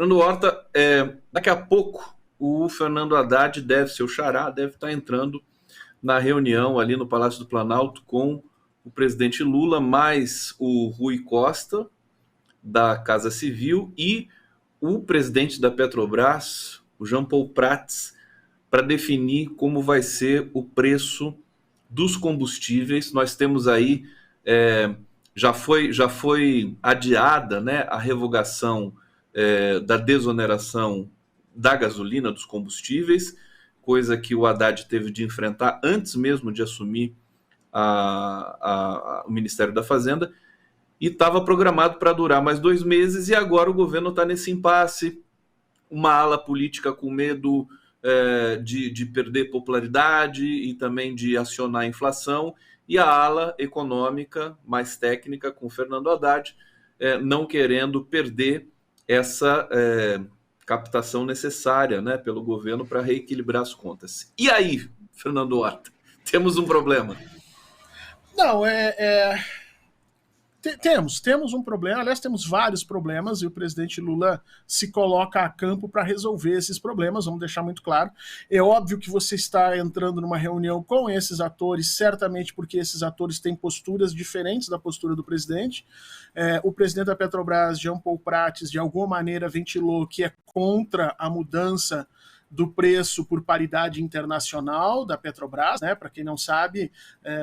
Fernando Horta, daqui a pouco o Fernando Haddad seu xará, deve estar entrando na reunião ali no Palácio do Planalto com o presidente Lula, mais o Rui Costa, da Casa Civil, e o presidente da Petrobras, o Jean Paul Prats, para definir como vai ser o preço dos combustíveis. Nós temos aí, já foi adiada, né, a revogação da desoneração da gasolina, dos combustíveis, coisa que o Haddad teve de enfrentar antes mesmo de assumir o Ministério da Fazenda, e estava programado para durar mais 2 meses, e agora o governo está nesse impasse, uma ala política com medo de perder popularidade e também de acionar a inflação, e a ala econômica mais técnica com o Fernando Haddad não querendo perder essa captação necessária, né, pelo governo para reequilibrar as contas. E aí, Fernando Horta, temos um problema? Não, Temos um problema, aliás, temos vários problemas, e o presidente Lula se coloca a campo para resolver esses problemas, vamos deixar muito claro. É óbvio que você está entrando numa reunião com esses atores, certamente porque esses atores têm posturas diferentes da postura do presidente. O presidente da Petrobras, Jean Paul Prats, de alguma maneira ventilou que é contra a mudança do preço por paridade internacional da Petrobras, né? Para quem não sabe,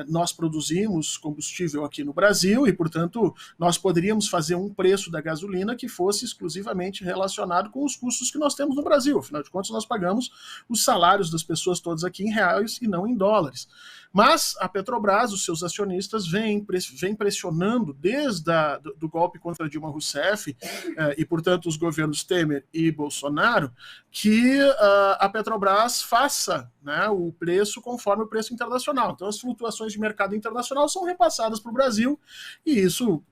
nós produzimos combustível aqui no Brasil e, portanto, nós poderíamos fazer um preço da gasolina que fosse exclusivamente relacionado com os custos que nós temos no Brasil. Afinal de contas, nós pagamos os salários das pessoas todas aqui em reais e não em dólares. Mas a Petrobras, os seus acionistas, vêm pressionando desde do golpe contra Dilma Rousseff e, portanto, os governos Temer e Bolsonaro, que a Petrobras faça, né, o preço conforme o preço internacional. Então, as flutuações de mercado internacional são repassadas para o Brasil, e isso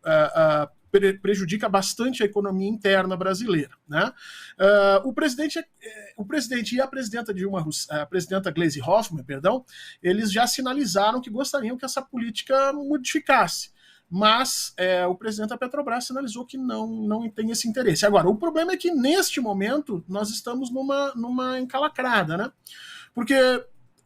prejudica bastante a economia interna brasileira, né? O presidente e a presidenta Gleisi Hoffmann, eles já sinalizaram que gostariam que essa política modificasse. Mas o presidente da Petrobras sinalizou que não tem esse interesse. Agora, o problema é que, neste momento, nós estamos numa encalacrada, né? Porque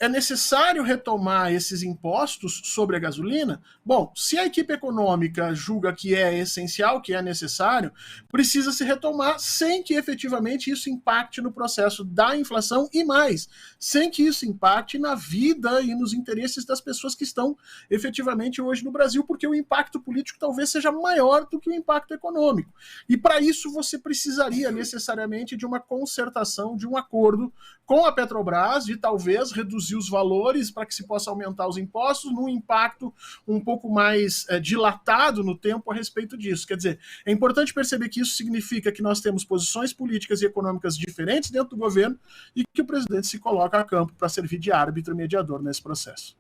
é necessário retomar esses impostos sobre a gasolina? Bom, se a equipe econômica julga que é essencial, que é necessário, precisa se retomar sem que efetivamente isso impacte no processo da inflação e mais, sem que isso impacte na vida e nos interesses das pessoas que estão efetivamente hoje no Brasil, porque o impacto político talvez seja maior do que o impacto econômico. E para isso você precisaria necessariamente de uma concertação, de um acordo com a Petrobras, de talvez reduzir os valores para que se possa aumentar os impostos, num impacto um pouco mais dilatado no tempo a respeito disso. Quer dizer, é importante perceber que isso significa que nós temos posições políticas e econômicas diferentes dentro do governo e que o presidente se coloca a campo para servir de árbitro e mediador nesse processo.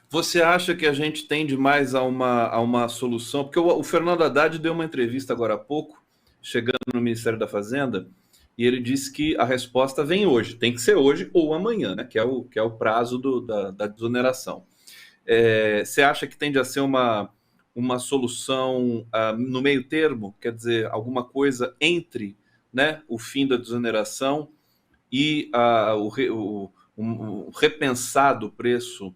Você acha que a gente tende mais a uma solução? Porque o Fernando Haddad deu uma entrevista agora há pouco, chegando no Ministério da Fazenda, e ele disse que a resposta vem hoje, tem que ser hoje ou amanhã, né? Que é o prazo da desoneração. Você acha que tende a ser uma solução no meio termo? Quer dizer, alguma coisa entre, né, o fim da desoneração e o repensado preço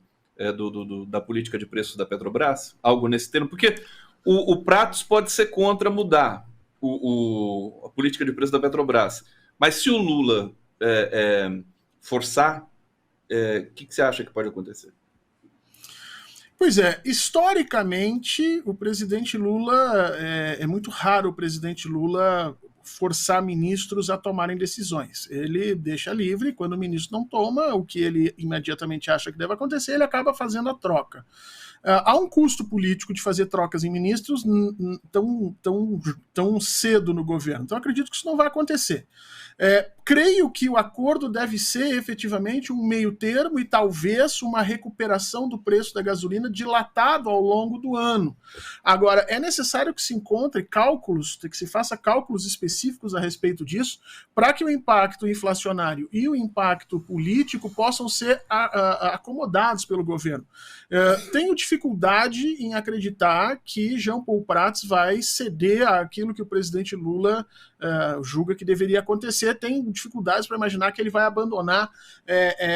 da política de preços da Petrobras? Algo nesse termo? Porque o Pratos pode ser contra mudar a política de preço da Petrobras. Mas se o Lula forçar, o que você acha que pode acontecer? Pois é, historicamente, o presidente Lula, é muito raro o presidente Lula forçar ministros a tomarem decisões. Ele deixa livre, quando o ministro não toma o que ele imediatamente acha que deve acontecer, ele acaba fazendo a troca. Há um custo político de fazer trocas em ministros tão cedo no governo. Então, acredito que isso não vai acontecer. Creio que o acordo deve ser efetivamente um meio termo e talvez uma recuperação do preço da gasolina dilatado ao longo do ano. Agora, é necessário que se encontre cálculos, que se faça cálculos específicos a respeito disso, para que o impacto inflacionário e o impacto político possam ser acomodados pelo governo. Tenho dificuldade dificuldade em acreditar que Jean Paul Prats vai ceder àquilo que o presidente Lula julga que deveria acontecer. Tem dificuldades para imaginar que ele vai abandonar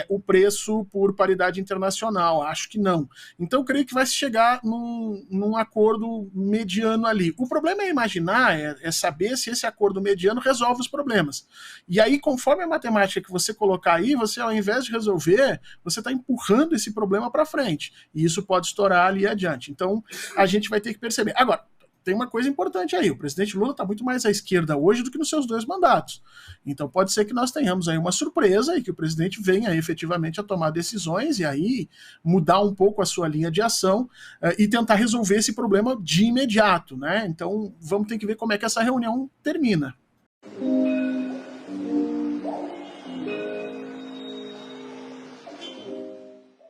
o preço por paridade internacional. Acho que não. Então, creio que vai se chegar num acordo mediano ali. O problema é imaginar, é saber se esse acordo mediano resolve os problemas. E aí, conforme a matemática que você colocar aí, você, ao invés de resolver, você está empurrando esse problema para frente. E isso pode estourar ali adiante. Então, a gente vai ter que perceber. Agora, tem uma coisa importante aí, o presidente Lula está muito mais à esquerda hoje do que nos seus 2 mandatos. Então pode ser que nós tenhamos aí uma surpresa e que o presidente venha efetivamente a tomar decisões e aí mudar um pouco a sua linha de ação e tentar resolver esse problema de imediato, né? Então vamos ter que ver como é que essa reunião termina.